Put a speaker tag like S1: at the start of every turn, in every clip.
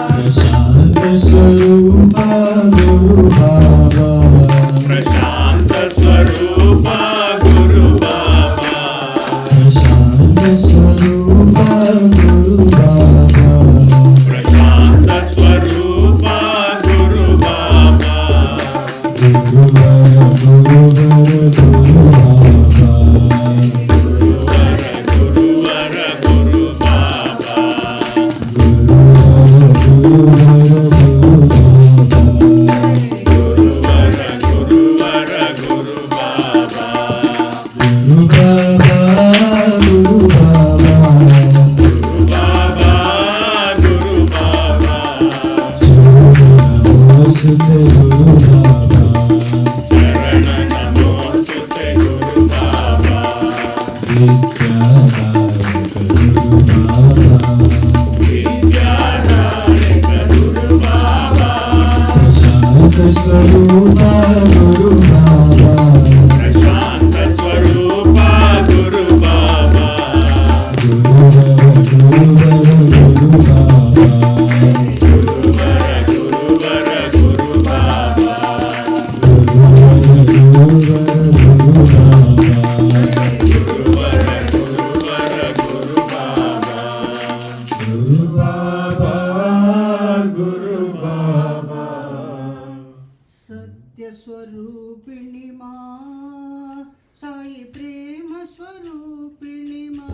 S1: ప్రశాంత స్వరూప గురు బాబా
S2: ప్రశాంత స్వరూప గురు బాబా
S1: ప్రశాంత స్వరూప గురు బాబా
S2: ప్రశాంత స్వరూప గురు బాబా
S1: గురువర
S2: గురువర గురు బాబా గురువర గురువర గురు బాబా గురు బాబా గురు బాబా శరణ నమోస్తుతే గురు బాబా విద్యాదాయక గురు బాబా
S1: స్వరూప గురు బాబా
S2: ప్రశాంత స్వరూప గురు బాబా గురువర గురువర గురు బాబా గురువర గురువర గురు బాబా
S3: సత్యస్వరూపిణి మా సాయి ప్రేమ స్వరూపిణి మా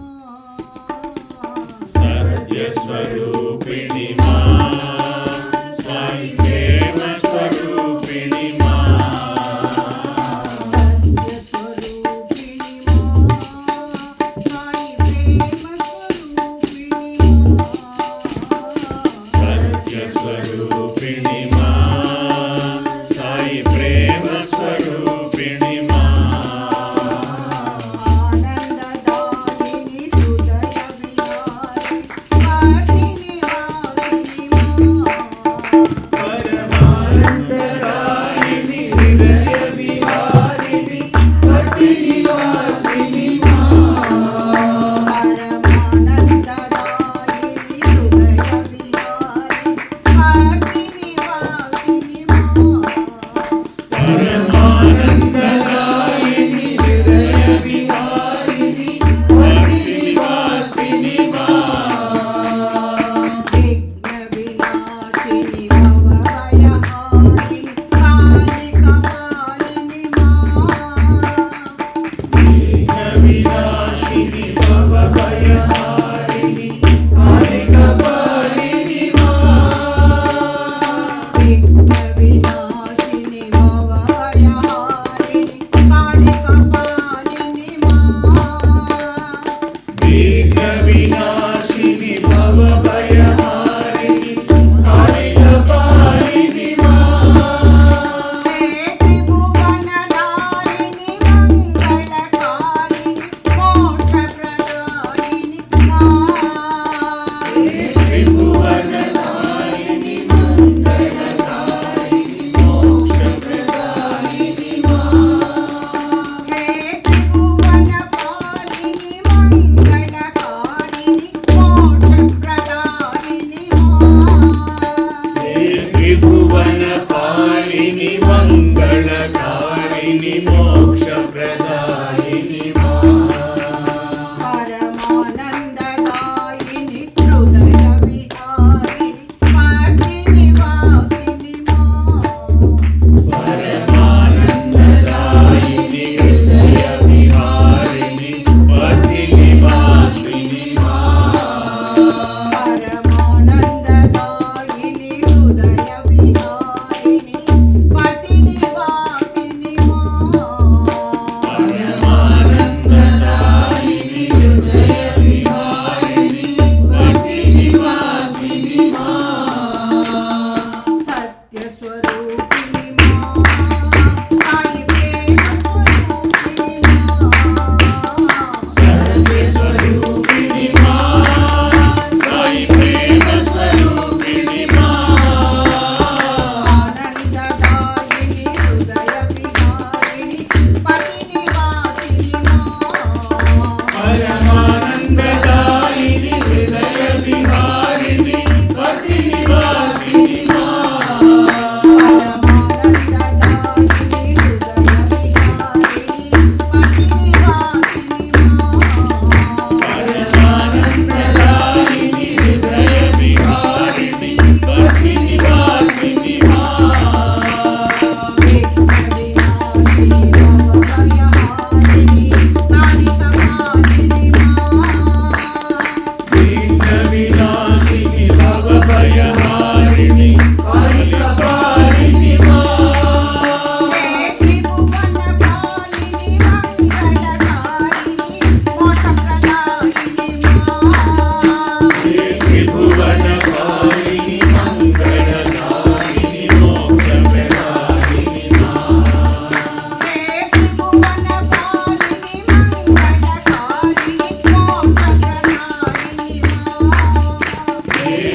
S2: సత్య స్వరూపిణి మా స్వామి ప్రేమ స్వరూపిణి మా
S3: సత్యస్వరూపిణి మా సాయి ప్రేమ స్వరూపిణి మా
S2: సత్య స్వరూపిణి మా సాయి ప్రేమ స్వరూపిణి మా
S3: ఆనందదాయిని హృదయ విహారి వాటిని వాసి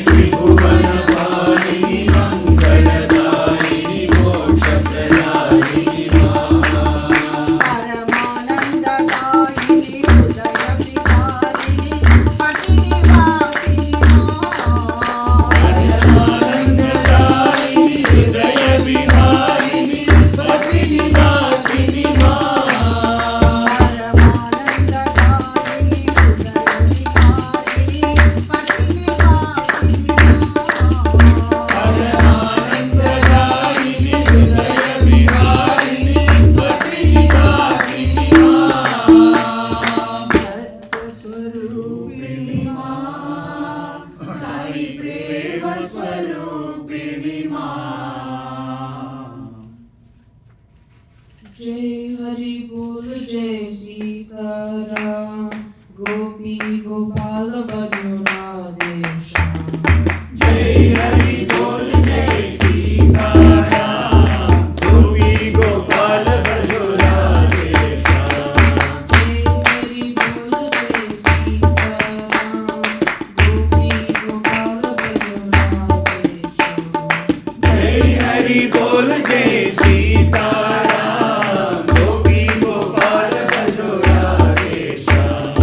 S2: त्रिभुवनपालिनि मङ्गलदायिनि मोक्षप्रदायिनि मा
S3: परमानन्ददायिनि हृदयविहारिणि पठिनिवासिनि
S2: परमानन्ददायिनि हृदयविहारिणि पठिनिवासिनि मा परमानन्ददायिनि हृदयविहारिणि पठिनिवासिनि मा
S3: स्वरूपिणि मा साई प्रेम स्वरूपिणि मा
S4: जय हरि बोल जय सीताराम गोपी गोपाल भजो राधे श्याम
S2: जय हरि बोल जय सीताराम गोपी गोपाल भजो राधे श्याम
S4: जय हरि बोल जय सीताराम गोपी गोपाल भजो राधे श्याम
S2: जय हरि बोल जय सीताराम गोपी गोपाल भजो राधे श्याम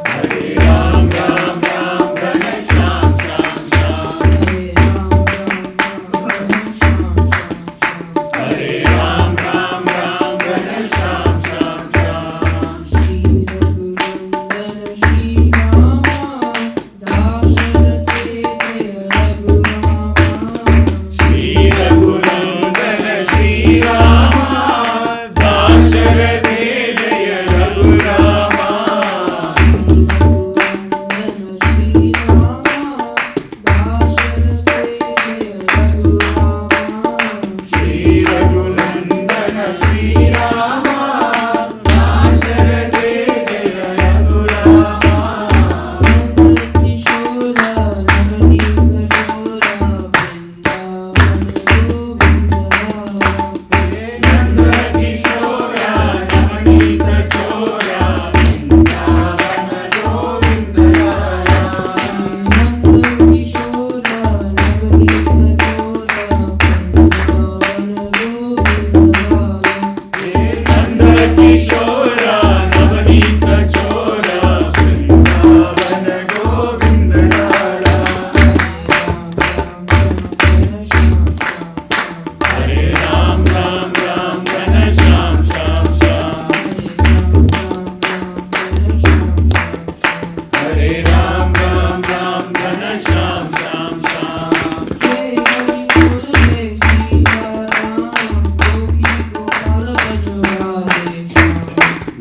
S4: हरे राम राम राम
S2: हरे राम राम राम घन श्याम श्याम श्याम
S4: हरे राम राम राम
S2: हरे राम राम राम घन श्याम श्याम श्याम
S4: श्री रघुनंदन श्री राम दाशरथे जय रघुराम
S2: श्री रघुनंदन श्री राम दाशरथे जय रघुराम
S4: श्री रघुनंदन श्री राम दाशरथे जय रघुराम
S2: श्री रघुनंदन श्री राम दाशरथे जय रघुराम
S4: किशोर नवनीत शोर वृंदावन गोविंद
S2: नंद किशोरा नवनीत चोरा वृंदावन गोविंद राया
S4: नंद किशोर नवनीत शोर वृंदावन गोविंद
S2: नंद किशोरा नवनीत चोरा वृंदावन गोविंद राया हरे राम राम राम घन श्याम श्याम श्याम हरे राम राम राम घन श्याम श्याम श्याम
S4: जय हरि बोल जय सीताराम गोपी गोपाल भजो राधे श्याम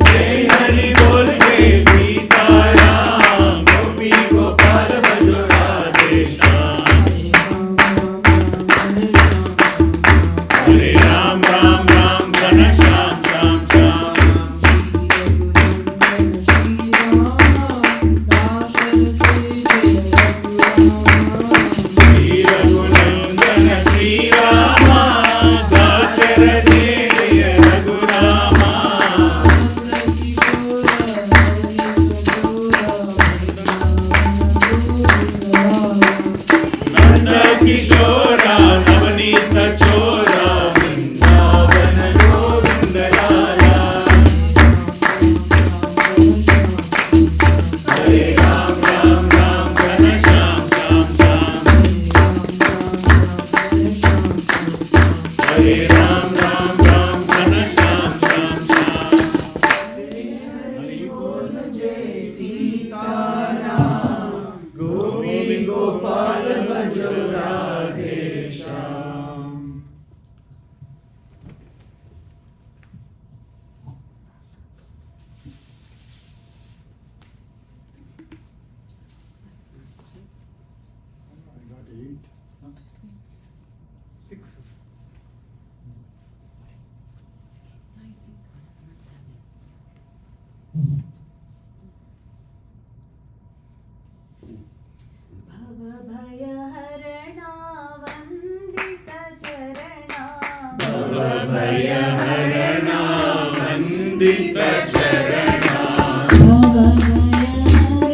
S2: जय हरि बोल जय सीताराम गोपी गोपाल भजो राधे श्याम
S4: हरे राम राम राम
S2: हरे राम राम राम घन श्याम श्याम श्याम
S4: श्री रघुनंदन श्री राम
S2: दाशरथे जय रघुराम नंद किशोरा नवनीत चोरा वृंदावन गोविंद राया हरे राम राम राम घन श्याम श्याम श्याम हरे राम राम राम घन श्याम श्याम श्याम गोपी गोपाल भजो राधे श्याम
S3: भवभयहरणा वन्दित चरणा
S2: भवभयहरणा वन्दित चरणा
S3: भवभयहरणा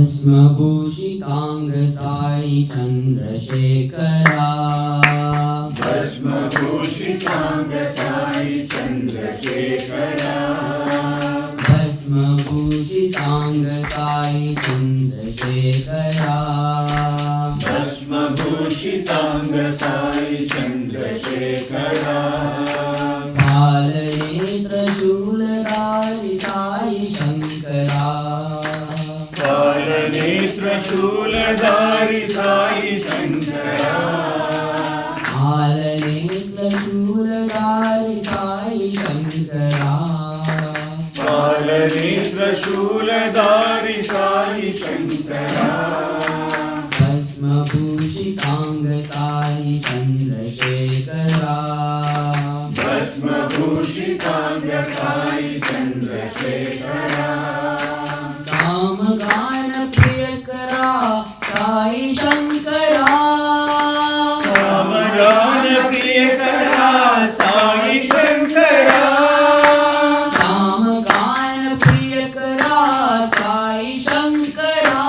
S5: भस्मभूषितांग साई चंद्रशेखरा
S2: भस्मभूषितांग साई चंद्रशेखरा
S5: भस्मभूषितांग साई चंद्रशेखरा
S2: भस्मभूषितांग साई चंद्रशेखरा
S5: कालनेत्र शूलधारी साई शंकरा
S2: कालनेत्र शूलधारी साई शंकरा
S5: कालनेत्र शूलधारी साई शंकरा
S2: कालनेत्र शूलधारी साई शंकरा
S5: भस्मभूषितांग साई चंद्रशेखरा
S2: भस्मभूषितांग साई चंद्रशेखरा
S5: कामगान प्रियकरा साई शंकरा
S2: कामगान प्रियकरा साई शंकरा
S5: कामगान प्रियकरा साई शंकरा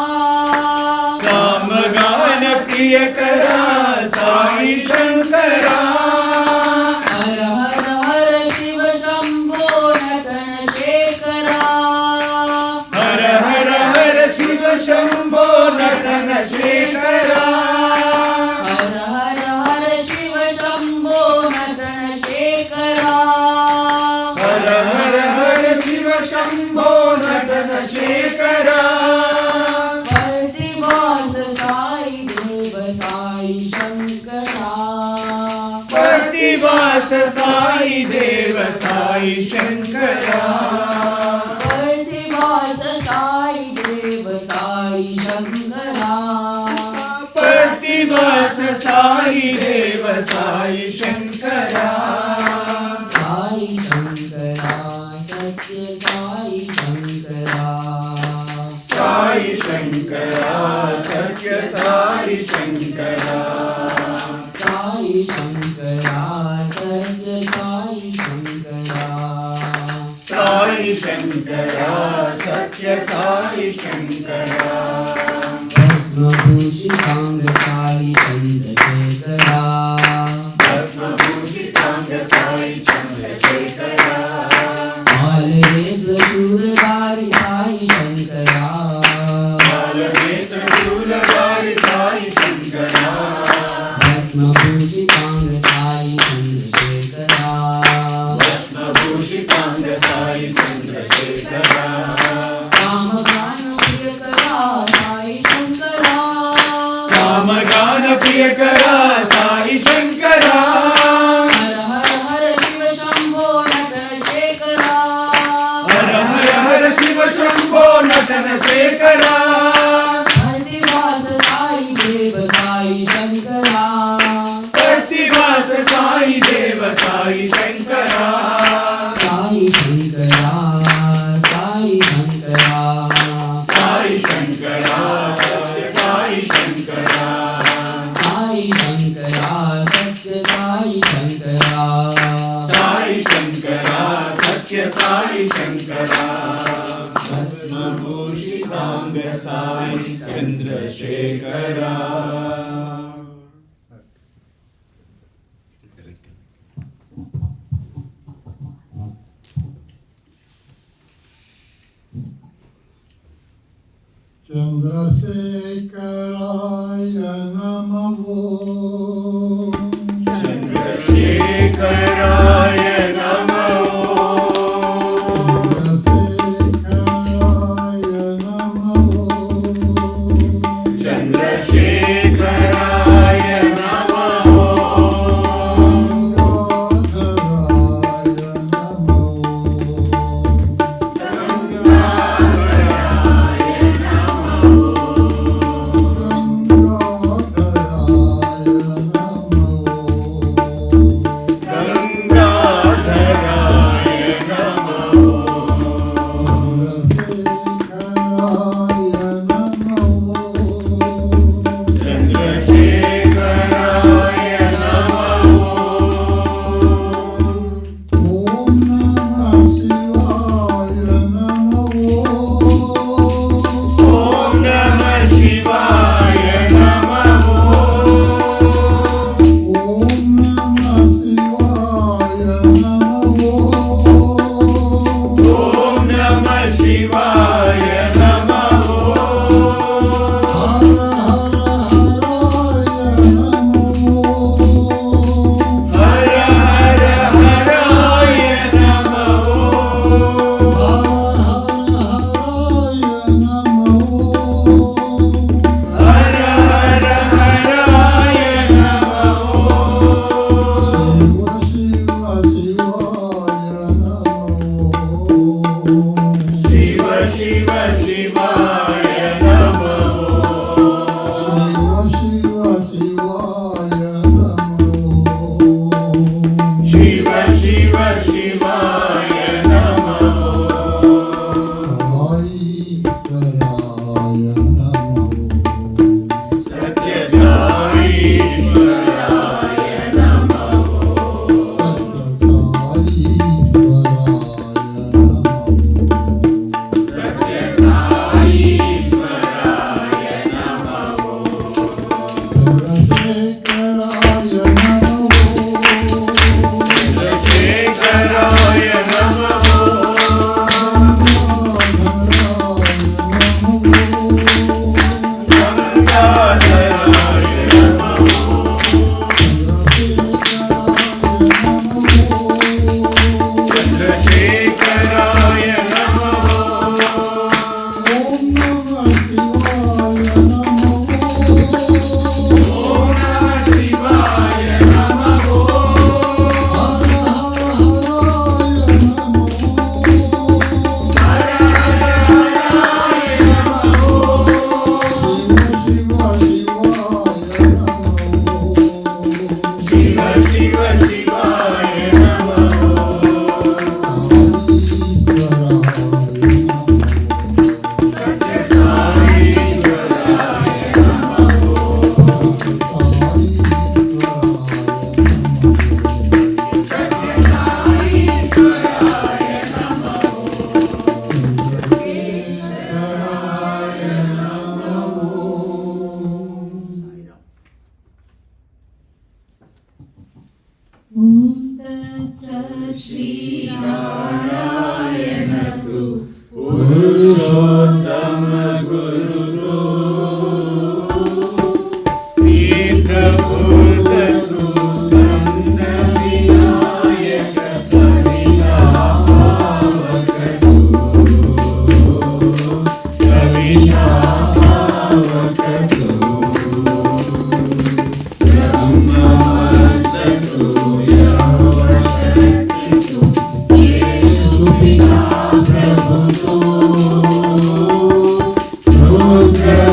S2: कामगान प्रियकरा साई शंकरा
S5: हर हर हर शिव शंभो नटन शेखरा
S2: हर हर हर शिव शंभो नटन शेखरा
S5: हर हर हर शिव शंभो नटन शेखरा
S2: हर हर हर शिव शंभो नटन शेखरा
S5: प्रतिभास साई देव साई शंकरा
S2: प्रतिभास साई देव साई शंकरा
S5: प्रतिभास साई देव साई
S2: प्रतिभास साई देव
S5: शंकरा
S2: साई शंकरा
S5: साई शंकरा सत्य साई शंकरा
S2: साई शंकरा सत्य साई शंकरा
S5: साई शंकरा सत्य साई शंकरा
S2: साई शंकरा सत्य साई शंकरा
S5: भस्मभूषितांग साई चंद्रशेखरा
S2: भस्मभूषितांग साई चंद्रशेखरा
S5: कालनेत्र शूलधारी साई शंकरा
S2: कालनेत्र शूलधारी साई शंकरा
S5: भस्मभूषितांग साई चंद्रशेखरा
S2: भस्मभूषितांग साई चंद्रशेखरा
S5: कामगान प्रियकरा साई शंकरा
S2: कामगान प्रियकरा साई शंकरा
S5: हर हर हर शिव शंभो नटन शेखरा
S2: हर हर हर शिव शंभो नटन शेखरा
S5: प्रतिभास साई देव साई शंकरा
S2: प्रतिभास साई देव साई शंकरा
S5: साई शंकरा साई शंकरा
S2: साई शंकरा साई शंकरा
S5: साई शंकरा सत्य साई शंकरा
S2: साई शंकरा सत्य साई शंकरा भस्मभूषितांग साई चंद्रशेखरा
S1: चंद्रशेखराय नमो
S2: चंद्रशेखराय नमो
S1: चंद्रशेखराय नमो
S2: चंद्रशेखराय नमो
S1: गंगाधराय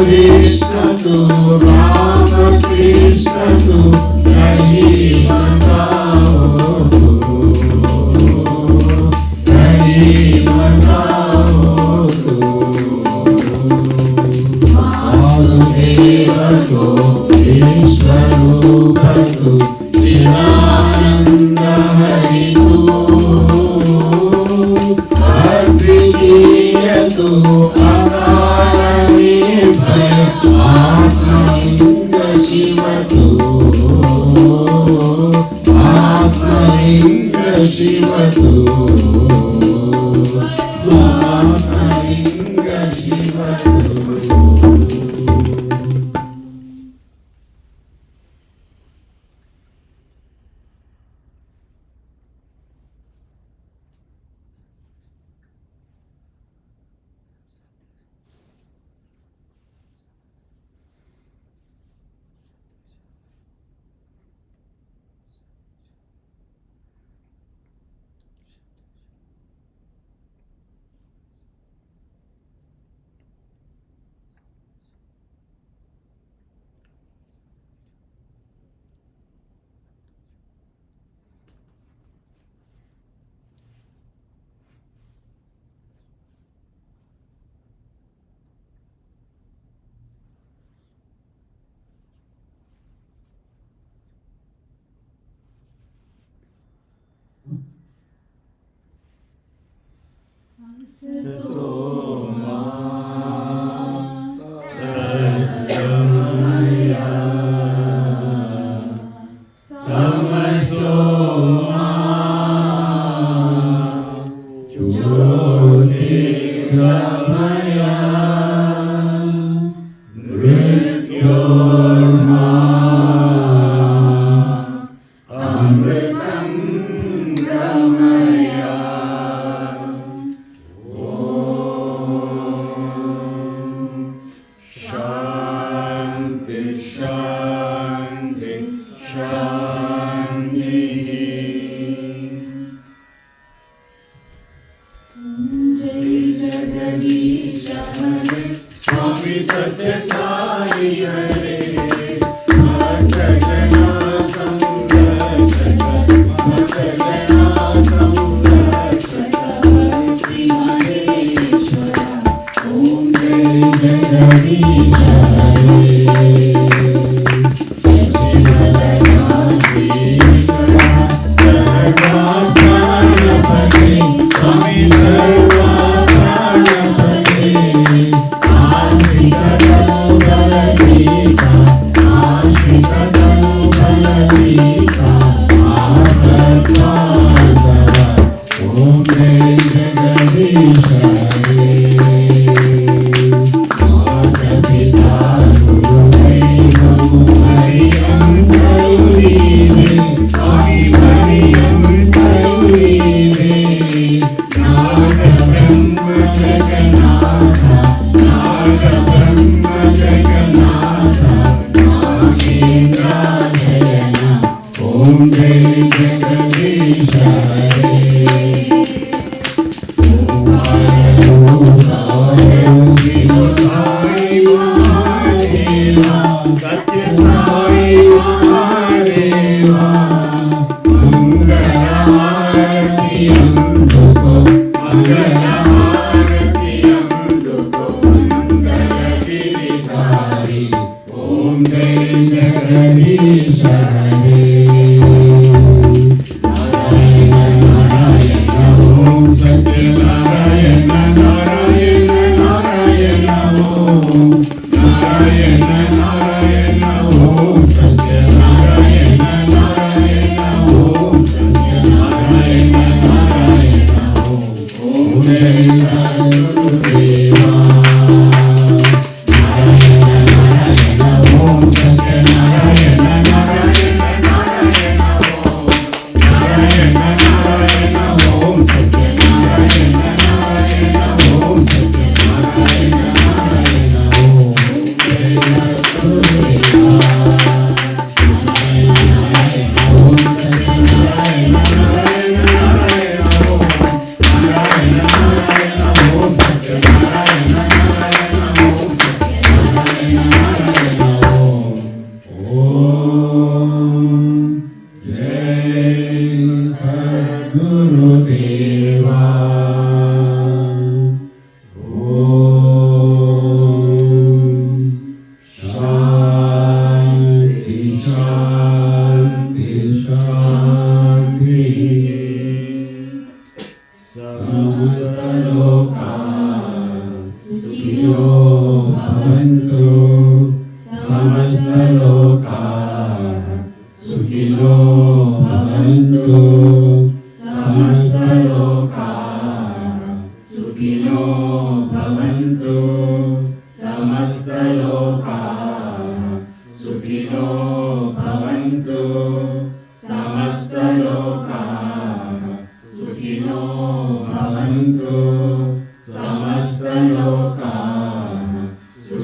S1: विष्णु राम कृष्ण नहीं बताओ नहीं बताओ वासुदेव को ईश्वरूप तु चिदानंद हरि तु आत्मलिंग शिव तु आत्मलिंग शिव तु आत्मलिंग शिव तु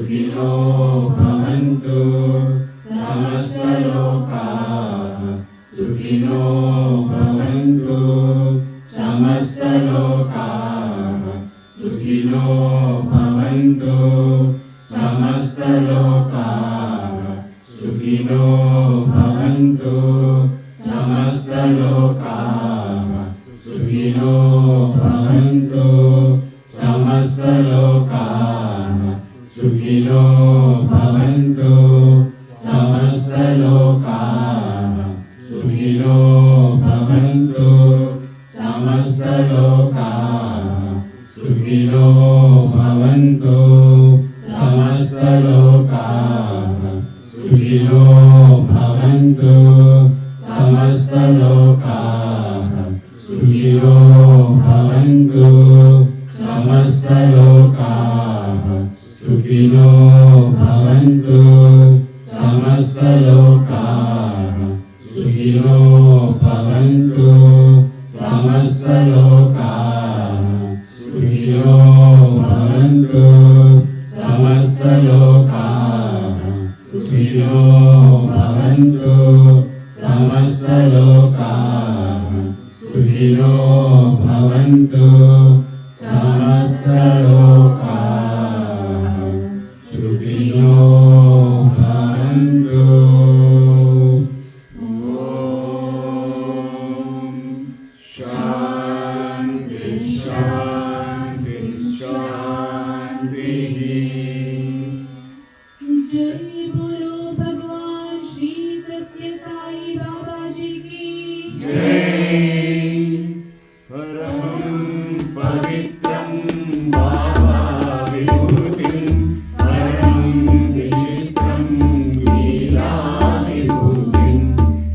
S1: सुखिनो भवन्तु समस्तलोकाः सुखिनो भवन्तु समस्तलोकाः सुखिनो भवन्तु समस्तलोकाः सुखिनो भवन्तु समस्तलोकाः सुखिनो भवन्तु समस्तलोकाः सुखिनो भवन्तु समस्तलोकाः सुखिनो भवन्तु समस्तलोकाः सुखिनो भवन्तु समस्तलोकाः सुखिनो भवन्तु समस्तलोकाः सुखिनो भवन्तु समस्तलोकाः सुखिनो भवन्तु समस्तलोकाः सुखिनो भवन्तु समस्तलोकाः सुखिनो भवन्तु समस्तलोकाः सुखिनो भवन्तु समस्तलोकाः सुखिनो भवन्तु समस्तलोकाः सुखिनो भवन्तु। शान्ति शान्ति शान्तिः।
S5: जय बोलो भगवान श्री सत्य साई बाबा जी की
S1: जय। परमं पवित्रं बाबा विभूतिं परमं विचित्रं लीला विभूतिं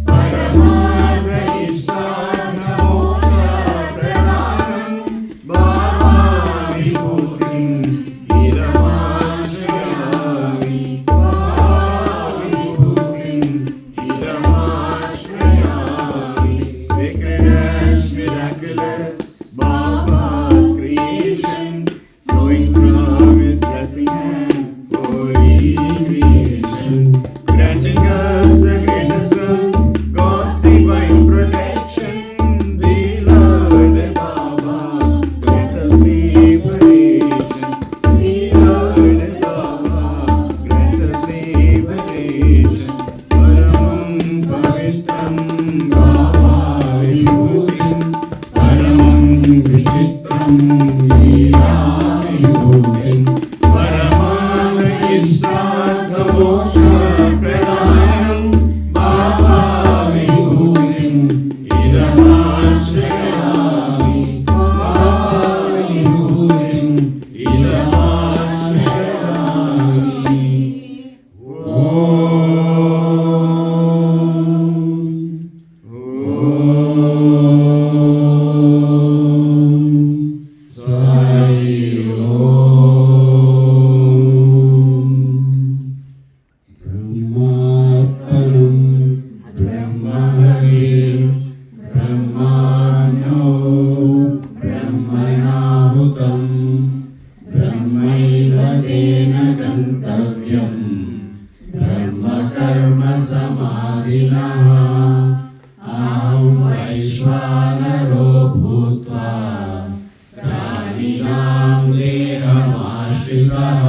S1: परमार्थ इष्टार्थमोक्षप्रदानं बाबा विभूतिं इदमाश्रयामि बाबा विभूतिं इदमाश्रयामि। Sacred miraculous Baba's creation, flowing from His blessing and holy creation, granting us the greatest good, God's divine protection. The Lord Baba grant us liberation. The Lord Baba grant us liberation. Paramam pavitram Baba विभूतिं परमं विचित्रं लीला विभूतिं परमार्थ इष्टार्थमोक्षप्रदानं बाबा विभूतिं इदमाश्रयामि बाबा विभूतिं इदमाश्रयामि। ब्रह्मैव तेन गन्तव्यं ब्रह्मकर्म समाधिनः अहं वैश्वानरो भूत्वा प्राणिनां देहमाश्रितः